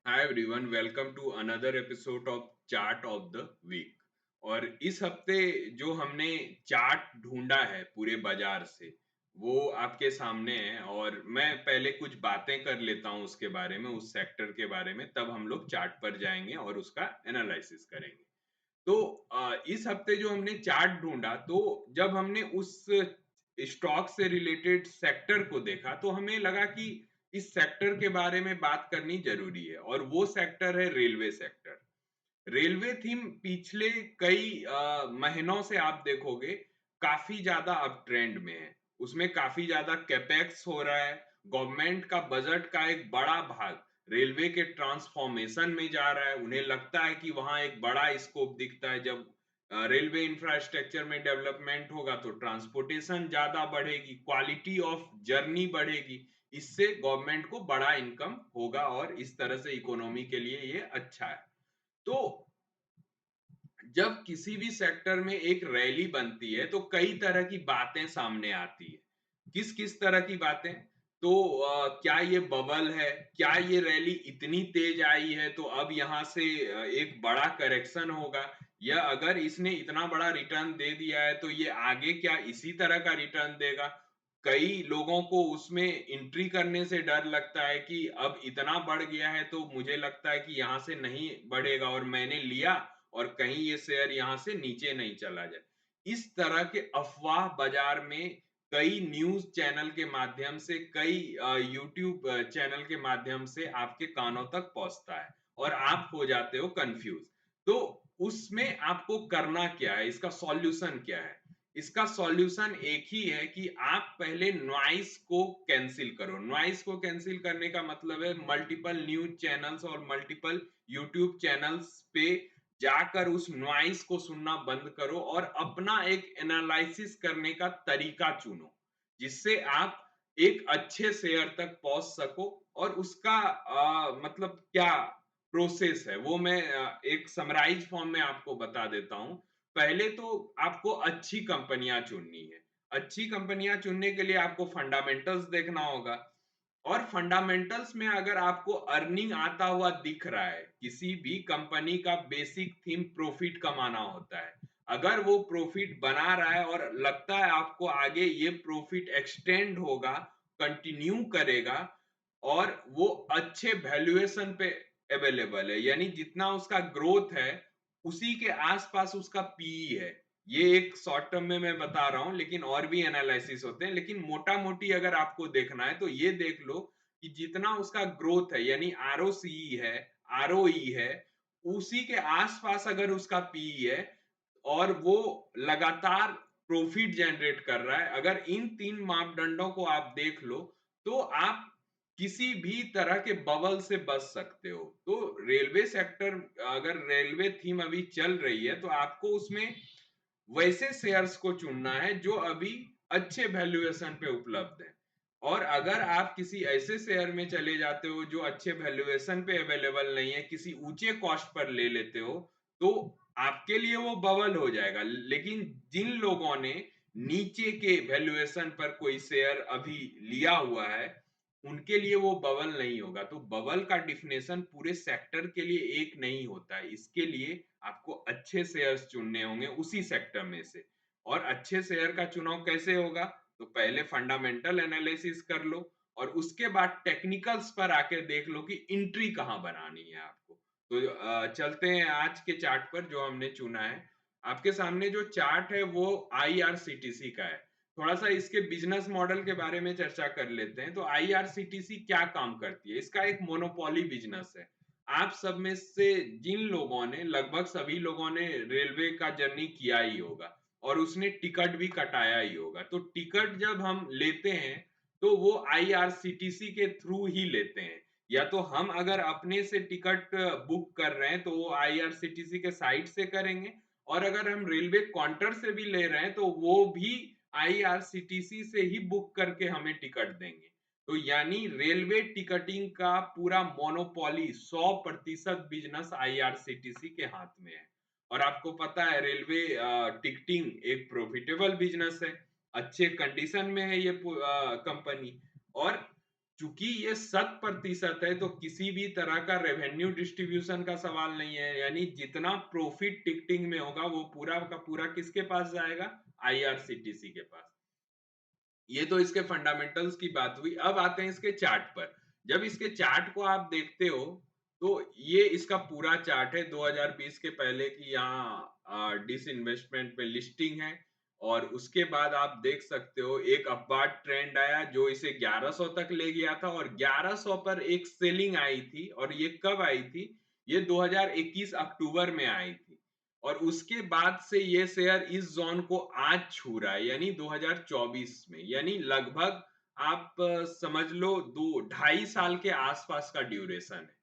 Hi everyone, welcome to another episode of chart of the week. और इस हफ्ते जो हमने चार्ट ढूंढा है पूरे बाजार से, वो आपके सामने है। और मैं पहले कुछ बातें कर लेता हूं उसके बारे में, उस सेक्टर के बारे में, तब हम लोग चार्ट पर जाएंगे और उसका एनालिसिस करेंगे। तो इस हफ्ते जो हमने चार्ट ढूंढा, तो जब हमने उस स्टॉक से रिलेटेड सेक्टर को देखा तो हमें लगा कि इस सेक्टर के बारे में बात करनी जरूरी है, और वो सेक्टर है रेलवे सेक्टर। रेलवे थीम पिछले कई महीनों से आप देखोगे काफी ज्यादा अप ट्रेंड में है। उसमें काफी ज्यादा कैपेक्स हो रहा है। गवर्नमेंट का बजट का एक बड़ा भाग रेलवे के ट्रांसफॉर्मेशन में जा रहा है। उन्हें लगता है कि वहां एक बड़ा स्कोप दिखता है। जब रेलवे इंफ्रास्ट्रक्चर में डेवलपमेंट होगा तो ट्रांसपोर्टेशन ज्यादा बढ़ेगी, क्वालिटी ऑफ जर्नी बढ़ेगी। इससे गवर्नमेंट को बड़ा इनकम होगा और इस तरह से इकोनॉमी के लिए ये अच्छा है। तो जब किसी भी सेक्टर में एक रैली बनती है तो कई तरह की बातें सामने आती है। किस किस तरह की बातें? तो क्या ये बबल है? क्या ये रैली इतनी तेज आई है तो अब यहां से एक बड़ा करेक्शन होगा? या अगर इसने इतना बड़ा रिटर्न दे दिया है तो ये आगे क्या इसी तरह का रिटर्न देगा? कई लोगों को उसमें एंट्री करने से डर लगता है कि अब इतना बढ़ गया है तो मुझे लगता है कि यहां से नहीं बढ़ेगा, और मैंने लिया और कहीं ये शेयर यहां से नीचे नहीं चला जाए। इस तरह के अफवाह बाजार में कई न्यूज चैनल के माध्यम से, कई यूट्यूब चैनल के माध्यम से आपके कानों तक पहुंचता है और आप हो जाते हो कंफ्यूज। तो उसमें आपको करना क्या है? इसका सॉल्यूशन क्या है? इसका सॉल्यूशन एक ही है कि आप पहले नॉइस को कैंसिल करो। नॉइस को कैंसिल करने का मतलब है मल्टीपल न्यूज चैनल्स और मल्टीपल यूट्यूब चैनल्स पे जाकर उस नॉइस को सुनना बंद करो और अपना एक एनालिसिस करने का तरीका चुनो, जिससे आप एक अच्छे शेयर तक पहुंच सको। और उसका मतलब क्या प्रोसेस है वो मैं एक समराइज फॉर्म में आपको बता देता हूं। पहले तो आपको अच्छी कंपनियां चुननी है। अच्छी कंपनियां चुनने के लिए आपको फंडामेंटल्स देखना होगा। और फंडामेंटल्स में अगर आपको अर्निंग आता हुआ दिख रहा है, किसी भी कंपनी का बेसिक थीम प्रॉफिट कमाना होता है, अगर वो प्रॉफिट बना रहा है और लगता है आपको आगे ये प्रॉफिट एक्सटेंड होगा, कंटिन्यू करेगा, और वो अच्छे वैल्यूएशन पे अवेलेबल है, यानी जितना उसका ग्रोथ है उसी के आसपास उसका पीई है। ये एक शॉर्ट टर्म में मैं बता रहा हूं, लेकिन और भी एनालिसिस होते हैं। लेकिन मोटा मोटी अगर आपको देखना है तो ये देख लो कि जितना उसका ग्रोथ है, यानी आरओसीई है, आरओई है, उसी के आसपास अगर उसका पीई है और वो लगातार प्रॉफिट जनरेट कर रहा है, अगर इन तीन मापदंडों को आप देख लो तो आप किसी भी तरह के बबल से बच सकते हो। तो रेलवे सेक्टर, अगर रेलवे थीम अभी चल रही है तो आपको उसमें वैसे शेयर्स को चुनना है जो अभी अच्छे वैल्यूएशन पे उपलब्ध है। और अगर आप किसी ऐसे शेयर में चले जाते हो जो अच्छे वैल्यूएशन पे अवेलेबल नहीं है, किसी ऊंचे कॉस्ट पर ले लेते हो, तो आपके लिए वो बबल हो जाएगा। लेकिन जिन लोगों ने नीचे के वैल्यूएशन पर कोई शेयर अभी लिया हुआ है, उनके लिए वो बबल नहीं होगा। तो बबल का डिफिनेशन पूरे सेक्टर के लिए एक नहीं होता है। इसके लिए आपको अच्छे शेयर्स चुनने होंगे उसी सेक्टर में से। और अच्छे शेयर का चुनाव कैसे होगा? तो पहले फंडामेंटल एनालिसिस कर लो और उसके बाद टेक्निकल्स पर आके देख लो कि एंट्री कहां बनानी है आपको। तो चलते हैं आज के चार्ट पर जो हमने चुना है। आपके सामने जो चार्ट है वो आईआरसीटीसी का है। थोड़ा सा इसके बिजनेस मॉडल के बारे में चर्चा कर लेते हैं। तो आईआरसीटीसी क्या काम करती है? इसका एक मोनोपोली बिजनेस है। आप सब में से जिन लोगों ने, लगभग सभी लोगों ने रेलवे का जर्नी किया ही होगा और उसने टिकट भी कटाया ही होगा। तो टिकट जब हम लेते हैं तो वो आईआरसीटीसी के थ्रू ही लेते हैं। या तो हम अगर अपने से टिकट बुक कर रहे हैं तो वो आईआरसीटीसी के साइट से करेंगे, और अगर हम रेलवे काउंटर से भी ले रहे हैं तो वो भी आईआरसीटीसी से ही बुक करके हमें टिकट देंगे। तो यानी रेलवे टिकटिंग का पूरा मोनोपोली, 100% बिजनेस आईआरसीटीसी के हाथ में है। और आपको पता है रेलवे टिकटिंग एक प्रॉफिटेबल बिजनेस है, अच्छे कंडीशन में है ये कंपनी। और चूंकि ये 100% है तो किसी भी तरह का रेवेन्यू डिस्ट्रीब्यूशन का सवाल नहीं है, यानी जितना प्रॉफिट टिकटिंग में होगा वो पूरा का पूरा किसके पास जाएगा? आईआरसीटीसी के पास। ये तो इसके फंडामेंटल्स की बात हुई। अब आते हैं इसके चार्ट पर। जब इसके चार्ट को आप देखते हो तो ये इसका पूरा चार्ट है 2020 के पहले की, यहाँ डिसइन्वेस्टमेंट में लिस्टिंग है। और उसके बाद आप देख सकते हो एक अपवार्ड ट्रेंड आया जो इसे 1100 तक ले गया था, और 1100 पर एक सेलिंग आई थी। और ये कब आई थी? ये 2021 अक्टूबर में आई थी। और उसके बाद से ये शेयर इस जोन को आज छू रहा है, यानी 2024 में, यानी लगभग आप समझ लो 2-2.5 साल के आसपास का ड्यूरेशन है।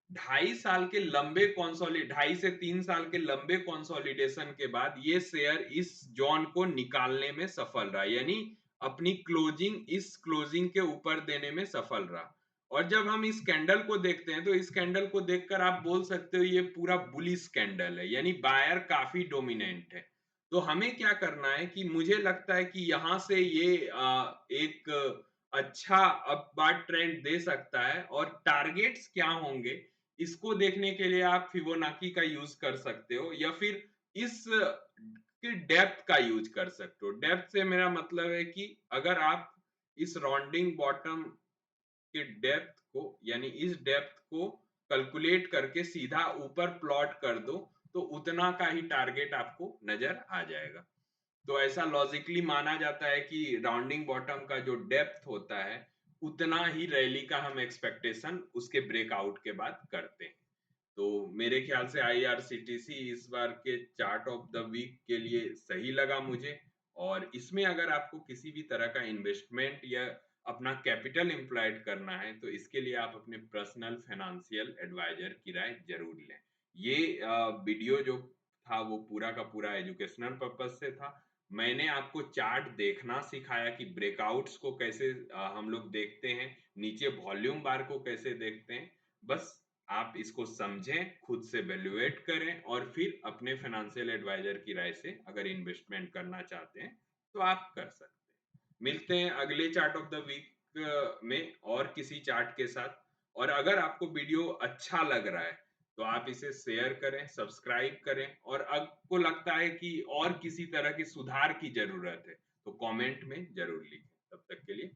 2.5 साल के लंबे कॉन्सोलिड 2.5 से 3 साल के लंबे कॉन्सोलिडेशन के बाद ये शेयर इस जोन को निकालने में सफल रहा, यानी अपनी क्लोजिंग इस क्लोजिंग के ऊपर देने में सफल रहा। और जब हम इस कैंडल को देखते हैं तो इस कैंडल को देखकर आप बोल सकते हो ये पूरा बुलिश कैंडल है, यानी बायर काफी डोमिनेंट है। तो हमें क्या करना है कि मुझे लगता है कि यहां से ये एक अच्छा अपवार्ड ट्रेंड दे सकता है। और टारगेट्स क्या होंगे इसको देखने के लिए आप फिबोनाची का यूज कर सकते हो, या फिर इस के डेप्थ का यूज कर सकते हो। डेप्थ से मेरा मतलब है कि अगर आप इस राउंडिंग बॉटम के डेप्थ को, यानी इस डेप्थ को कैलकुलेट करके सीधा ऊपर प्लॉट कर दो तो उतना का ही टारगेट आपको नजर आ जाएगा। तो ऐसा लॉजिकली माना जाता है कि राउंडिंग बॉटम का जो डेप्थ होता है उतना ही रैली का हम एक्सपेक्टेशन उसके ब्रेकआउट के बाद करते हैं। तो मेरे ख्याल से आईआरसीटीसी इस बार के चार्ट ऑफ द वीक के लिए सही लगा मुझे। और इसमें अगर आपको किसी भी तरह का इन्वेस्टमेंट या अपना कैपिटल इम्प्लॉयड करना है तो इसके लिए आप अपने पर्सनल फाइनेंशियल एडवाइजर की राय जरूर लें। ये वीडियो जो था वो पूरा का पूरा एजुकेशनल पर्पज से था। मैंने आपको चार्ट देखना सिखाया कि ब्रेकआउट्स को कैसे हम लोग देखते हैं, नीचे वॉल्यूम बार को कैसे देखते हैं। बस आप इसको समझें, खुद से वैल्यूएट करें और फिर अपने फाइनेंशियल एडवाइजर की राय से अगर इन्वेस्टमेंट करना चाहते हैं तो आप कर सकते हैं। मिलते हैं अगले चार्ट ऑफ द वीक में और किसी चार्ट के साथ। और अगर आपको वीडियो अच्छा लग रहा है तो आप इसे शेयर करें, सब्सक्राइब करें, और आपको लगता है कि और किसी तरह की सुधार की जरूरत है तो कमेंट में जरूर लिखें। तब तक के लिए